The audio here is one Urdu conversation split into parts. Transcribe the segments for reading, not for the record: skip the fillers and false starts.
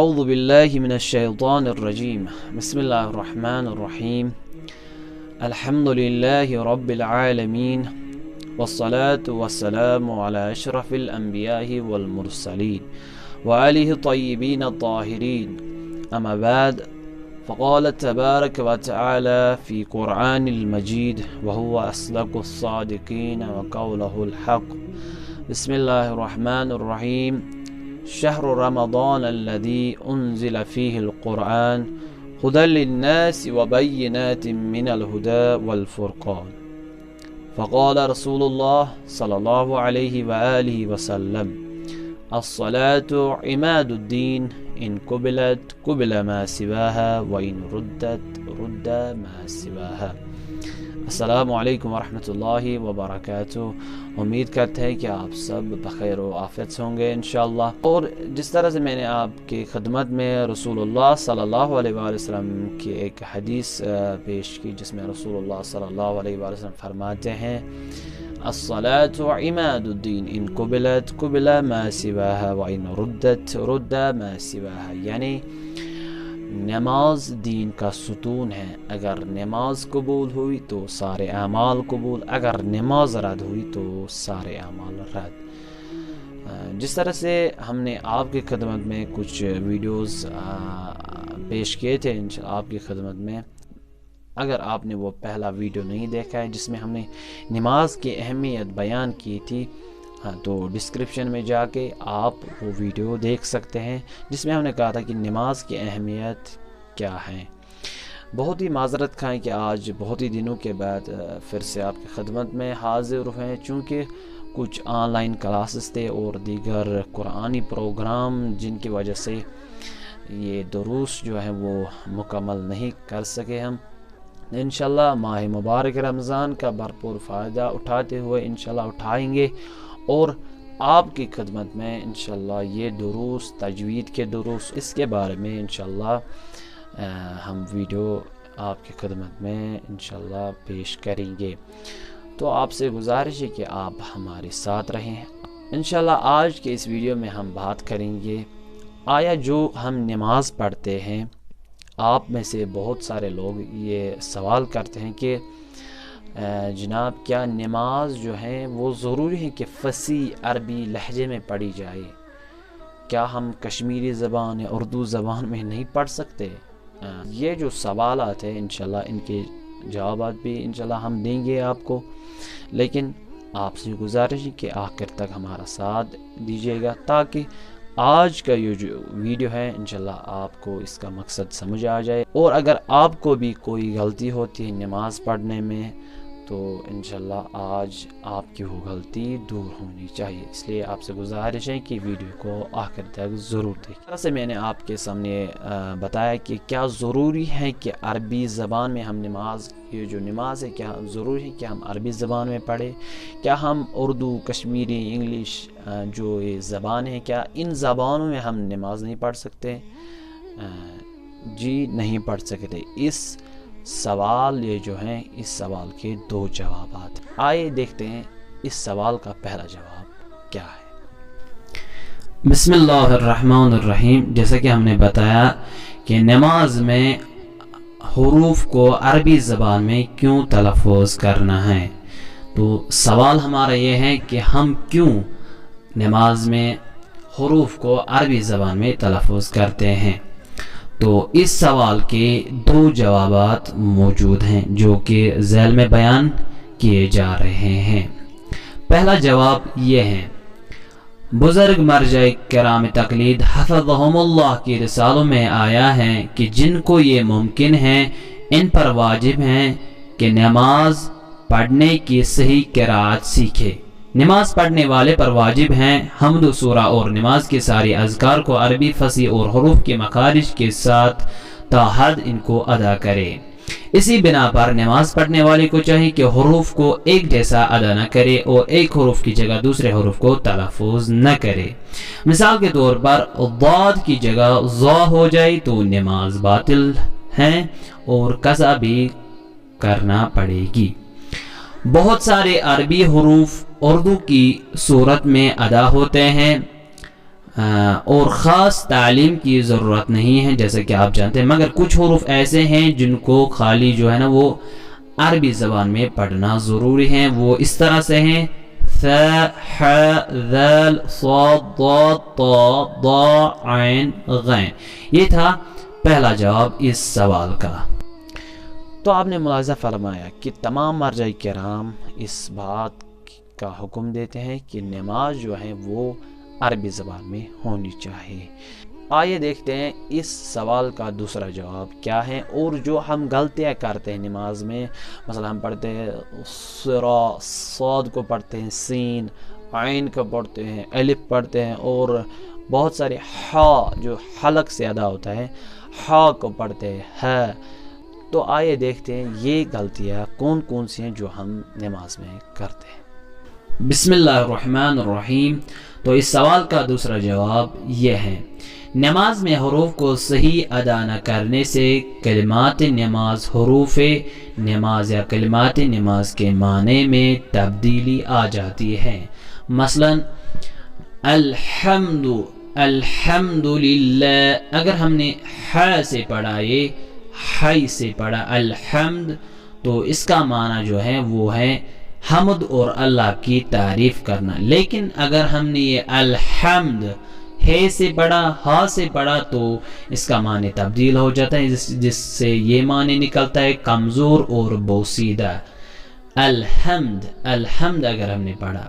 اعوذ باللہ من الشیطان الرجیم بسم اللہ الرحمن الرحیم الحمد للہ رب العالمین والصلاة والسلام علی اشرف الانبیاء والمرسلین وآلہ الطیبین الطاہرین اما بعد فقال تبارک وتعالى في قرآن المجید وهو اصدق الصادقین وقولہ الحق بسم اللہ الرحمن الرحیم شهر رمضان الذي أنزل فيه القرآن هدى للناس وبينات من الهدى والفرقان فقال رسول الله صلى الله عليه وآله وسلم الصلاة عماد الدين إن قبلت قبل ما سواها وإن ردت رد ما سواها۔ السلام علیکم ورحمۃ اللہ وبرکاتہ۔ امید کرتے ہیں کہ آپ سب بخیر و عافیت سے ہوں گے انشاءاللہ۔ اور جس طرح سے میں نے آپ کی خدمت میں رسول اللہ صلی اللہ علیہ وآلہ وسلم کی ایک حدیث پیش کی، جس میں رسول اللہ صلی اللہ علیہ وآلہ وسلم فرماتے ہیں الصلاۃ عماد الدین ان قبلت قبل ما سواها وان ردت رد ما سواها، یعنی نماز دین کا ستون ہے۔ اگر نماز قبول ہوئی تو سارے اعمال قبول، اگر نماز رد ہوئی تو سارے اعمال رد۔ جس طرح سے ہم نے آپ کی خدمت میں کچھ ویڈیوز پیش کیے تھے آپ کی خدمت میں، اگر آپ نے وہ پہلا ویڈیو نہیں دیکھا ہے جس میں ہم نے نماز کی اہمیت بیان کی تھی، تو ڈسکرپشن میں جا کے آپ وہ ویڈیو دیکھ سکتے ہیں، جس میں ہم نے کہا تھا کہ نماز کی اہمیت کیا ہے۔ بہت ہی معذرت کھائیں کہ آج بہت ہی دنوں کے بعد پھر سے آپ کی خدمت میں حاضر ہیں، چونکہ کچھ آن لائن کلاسز تھے اور دیگر قرآنی پروگرام، جن کی وجہ سے یہ دروس جو ہیں وہ مکمل نہیں کر سکے ہم۔ انشاءاللہ ماہ مبارک رمضان کا بھرپور فائدہ اٹھاتے ہوئے انشاءاللہ اٹھائیں گے، اور آپ کی خدمت میں انشاءاللہ یہ دروس، تجوید کے دروس، اس کے بارے میں انشاءاللہ ہم ویڈیو آپ کی خدمت میں انشاءاللہ پیش کریں گے۔ تو آپ سے گزارش ہے کہ آپ ہمارے ساتھ رہیں۔ انشاءاللہ آج کے اس ویڈیو میں ہم بات کریں گے، آیا جو ہم نماز پڑھتے ہیں، آپ میں سے بہت سارے لوگ یہ سوال کرتے ہیں کہ جناب کیا نماز جو ہے وہ ضروری ہے کہ فصیح عربی لہجے میں پڑھی جائے؟ کیا ہم کشمیری زبان یا اردو زبان میں نہیں پڑھ سکتے؟ یہ جو سوالات ہیں انشاءاللہ ان کے جوابات بھی انشاءاللہ ہم دیں گے آپ کو، لیکن آپ سے گزارش ہے کہ آخر تک ہمارا ساتھ دیجیے گا، تاکہ آج کا یہ جو ویڈیو ہے انشاءاللہ آپ کو اس کا مقصد سمجھ آ جائے، اور اگر آپ کو بھی کوئی غلطی ہوتی ہے نماز پڑھنے میں تو انشاءاللہ آج آپ کی وہ غلطی دور ہونی چاہیے۔ اس لیے آپ سے گزارش ہے کہ ویڈیو کو آخر تک ضرور دیکھیں۔ جیسے میں نے آپ کے سامنے بتایا کہ کیا ضروری ہے کہ عربی زبان میں ہم نماز، یہ جو نماز ہے کیا ضروری ہے کہ ہم عربی زبان میں پڑھیں؟ کیا ہم اردو، کشمیری، انگلش جو یہ زبان ہے، کیا ان زبانوں میں ہم نماز نہیں پڑھ سکتے؟ جی نہیں پڑھ سکتے۔ اس سوال یہ جو ہیں، اس سوال کے دو جوابات، آئے دیکھتے ہیں اس سوال کا پہلا جواب کیا ہے۔ بسم اللہ الرحمن الرحیم۔ جیسا کہ ہم نے بتایا کہ نماز میں حروف کو عربی زبان میں کیوں تلفظ کرنا ہے، تو سوال ہمارا یہ ہے کہ ہم کیوں نماز میں حروف کو عربی زبان میں تلفظ کرتے ہیں۔ تو اس سوال کے دو جوابات موجود ہیں جو کہ ذیل میں بیان کیے جا رہے ہیں۔ پہلا جواب یہ ہے، بزرگ مرجع کرام تقلید حفظہم اللہ کی رسالوں میں آیا ہے کہ جن کو یہ ممکن ہے ان پر واجب ہے کہ نماز پڑھنے کی صحیح قرأت سیکھے۔ نماز پڑھنے والے پر واجب ہیں حمد و سورہ اور نماز کے ساری اذکار کو عربی فصیح اور حروف کے مخارج کے ساتھ تا حد ان کو ادا کرے۔ اسی بنا پر نماز پڑھنے والے کو چاہیے کہ حروف کو ایک جیسا ادا نہ کرے اور ایک حروف کی جگہ دوسرے حروف کو تلفظ نہ کرے۔ مثال کے طور پر ضاد کی جگہ ظا ہو جائے تو نماز باطل ہے اور قضا بھی کرنا پڑے گی۔ بہت سارے عربی حروف اردو کی صورت میں ادا ہوتے ہیں، اور خاص تعلیم کی ضرورت نہیں ہے جیسے کہ آپ جانتے ہیں، مگر کچھ حروف ایسے ہیں جن کو خالی جو ہے نا وہ عربی زبان میں پڑھنا ضروری ہے. وہ اس طرح سے ہیں: ث ح ذال صاد ضاد طا ضا عین غین. یہ تھا پہلا جواب اس سوال کا. تو آپ نے ملاحظہ فرمایا کہ تمام مرجع کرام اس بات کا حکم دیتے ہیں کہ نماز جو ہے وہ عربی زبان میں ہونی چاہیے. آئیے دیکھتے ہیں اس سوال کا دوسرا جواب کیا ہے. اور جو ہم غلطیاں کرتے ہیں نماز میں، مثلا ہم پڑھتے ہیں سرا، صاد کو پڑھتے ہیں سین، عین کو پڑھتے ہیں الف پڑھتے ہیں، اور بہت سارے ہا جو حلق سے ادا ہوتا ہے ہا کو پڑھتے ہیں ہے. تو آئیے دیکھتے ہیں یہ غلطیاں کون کون سی ہیں جو ہم نماز میں کرتے ہیں. بسم اللہ الرحمن الرحیم. تو اس سوال کا دوسرا جواب یہ ہے: نماز میں حروف کو صحیح ادا نہ کرنے سے کلمات نماز حروف نماز یا کلمات نماز کے معنی میں تبدیلی آ جاتی ہے. مثلا الحمد الحمد للہ، اگر ہم نے ح سے پڑھا، یہ حی سے پڑھا الحمد، تو اس کا معنی جو ہے وہ ہے حمد اور اللہ کی تعریف کرنا. لیکن اگر ہم نے یہ الحمد ہے سے پڑھا، ہا سے پڑھا، تو اس کا معنی تبدیل ہو جاتا ہے، جس سے یہ معنی نکلتا ہے کمزور اور بوسیدہ. الحمد الحمد اگر ہم نے پڑھا.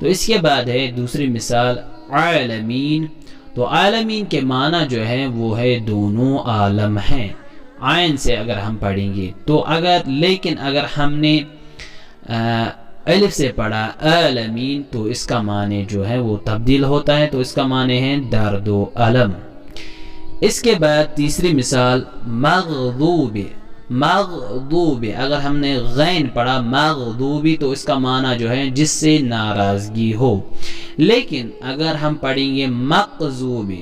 تو اس کے بعد ہے دوسری مثال عالمین. تو عالمین کے معنی جو ہے وہ ہے دونوں عالم ہیں. عین سے اگر ہم پڑھیں گے تو لیکن اگر ہم نے الف سے پڑھا عالمین تو اس کا معنی جو ہے وہ تبدیل ہوتا ہے، تو اس کا معنی ہے درد و الم. اس کے بعد تیسری مثال مغضوب. مغضوب اگر ہم نے غین پڑھا مغضوبی تو اس کا معنی جو ہے جس سے ناراضگی ہو. لیکن اگر ہم پڑھیں گے مقذوب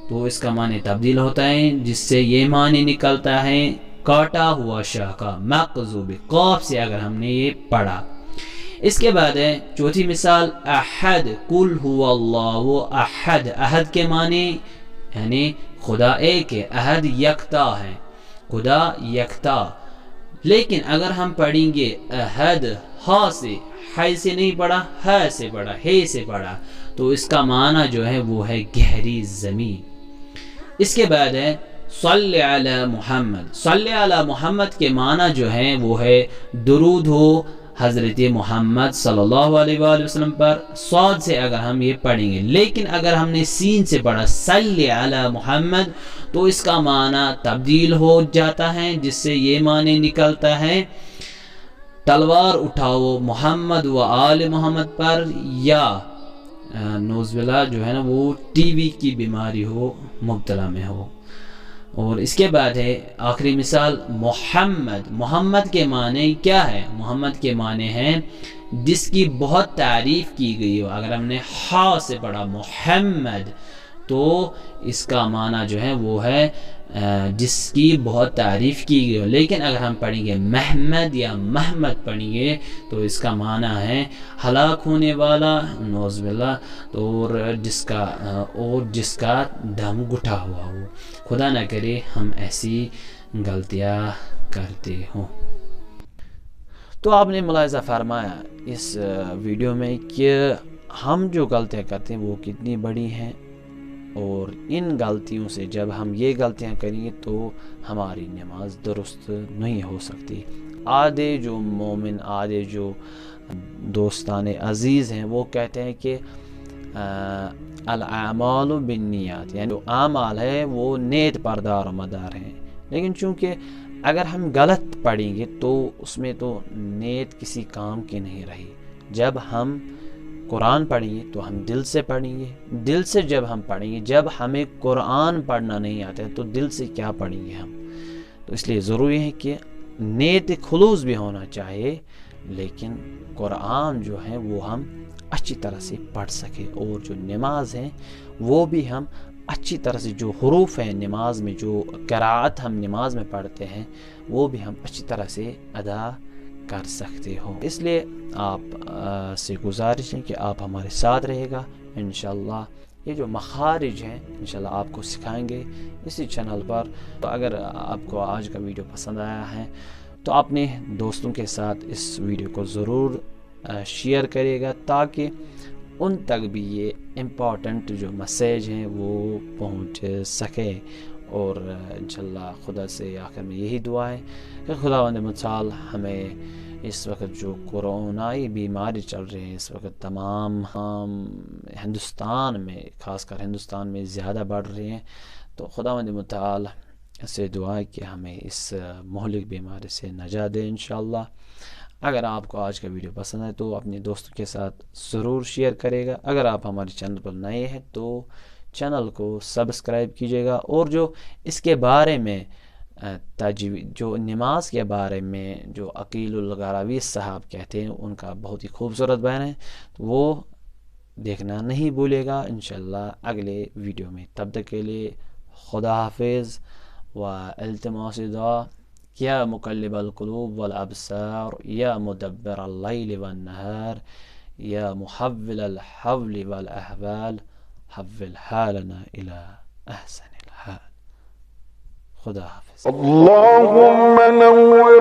تو اس کا معنی تبدیل ہوتا ہے، جس سے یہ معنی نکلتا ہے کاٹا ہوا شاہ کا. مقذوب قاف سے اگر ہم نے یہ پڑھا. اس کے بعد ہے چوتھی مثال احد. قل هو اللہ احد. احد کے معنی یعنی خدا ایک ہے، احد یکتا ہے، خدا یکتا. لیکن اگر ہم پڑھیں گے احد ہا سے، حی سے نہیں پڑھا، ہ سے پڑھا، ہے سے پڑھا، تو اس کا معنی جو ہے وہ ہے گہری زمین. اس کے بعد ہے صلی علی محمد. صلی علی محمد کے معنی جو ہے وہ ہے درود ہو حضرت محمد صلی اللہ علیہ وآلہ وسلم پر. صاد سے اگر ہم یہ پڑھیں گے، لیکن اگر ہم نے سین سے پڑھا صلی علی محمد تو اس کا معنی تبدیل ہو جاتا ہے، جس سے یہ معنی نکلتا ہے تلوار اٹھاؤ محمد و آل محمد پر، یا نوز باللہ جو ہے نا وہ ٹی وی کی بیماری ہو، مبتلا میں ہو. اور اس کے بعد ہے آخری مثال محمد. محمد کے معنی کیا ہے؟ محمد کے معنی ہیں جس کی بہت تعریف کی گئی ہو. اگر ہم نے ہا سے پڑھا محمد تو اس کا معنی جو ہے وہ ہے جس کی بہت تعریف کی گئی ہو. لیکن اگر ہم پڑھیں گے محمد یا محمد پڑھیں گے تو اس کا معنی ہے ہلاک ہونے والا، نعوذ باللہ، اور جس کا دم گھٹا ہوا ہو. خدا نہ کرے ہم ایسی غلطیاں کرتے ہوں. تو آپ نے ملاحظہ فرمایا اس ویڈیو میں کہ ہم جو غلطیاں کرتے ہیں وہ کتنی بڑی ہیں، اور ان غلطیوں سے جب ہم یہ غلطیاں کریں گے تو ہماری نماز درست نہیں ہو سکتی. آدھے جو مومن، آدھے جو دوستان عزیز ہیں وہ کہتے ہیں کہ الاعمال بالنیات، یعنی جو اعمال ہے وہ نیت پر دار و مدار ہیں. لیکن چونکہ اگر ہم غلط پڑھیں گے تو اس میں تو نیت کسی کام کی نہیں رہی. جب ہم قرآن پڑھیں گے تو ہم دل سے پڑھیں گے. دل سے جب ہم پڑھیں گے، جب ہمیں قرآن پڑھنا نہیں آتا ہے تو دل سے کیا پڑھیں گے ہم؟ تو اس لیے ضروری ہے کہ نیت خلوص بھی ہونا چاہیے، لیکن قرآن جو ہے وہ ہم اچھی طرح سے پڑھ سکے، اور جو نماز ہے وہ بھی ہم اچھی طرح سے، جو حروف ہیں نماز میں، جو قراءت ہم نماز میں پڑھتے ہیں وہ بھی ہم اچھی طرح سے ادا کر سکتے ہو. اس لیے آپ سے گزارش ہے کہ آپ ہمارے ساتھ رہے گا. انشاءاللہ یہ جو مخارج ہیں انشاءاللہ آپ کو سکھائیں گے اسی چینل پر. تو اگر آپ کو آج کا ویڈیو پسند آیا ہے تو اپنے دوستوں کے ساتھ اس ویڈیو کو ضرور شیئر کرے گا تاکہ ان تک بھی یہ امپورٹنٹ جو میسیج ہیں وہ پہنچ سکے. اور انشاءاللہ خدا سے آخر میں یہی دعا ہے کہ خداوند متعال ہمیں اس وقت جو کورونائی بیماری چل رہی ہے اس وقت تمام ہندوستان میں، خاص کر ہندوستان میں زیادہ بڑھ رہے ہیں، تو خداوند متعال سے دعا ہے کہ ہمیں اس مہلک بیماری سے نجات دے انشاءاللہ. اگر آپ کو آج کا ویڈیو پسند ہے تو اپنے دوستوں کے ساتھ ضرور شیئر کرے گا. اگر آپ ہمارے چینل پر نئے ہیں تو چینل کو سبسکرائب کیجیے گا. اور جو اس کے بارے میں تجوید، جو نماز کے بارے میں جو عقیل الغراوی صاحب کہتے ہیں، ان کا بہت ہی خوبصورت بیان ہے، وہ دیکھنا نہیں بھولے گا انشاءاللہ اگلے ویڈیو میں. تب تک کے لیے خدا حافظ و التماس دعا. یا مقلب القلوب والابصار، یا مدبر اللیل والنہار، یا محول الحول والاحوال، حول حالنا الى احسن الحال. خدا حافظ. اللهم نور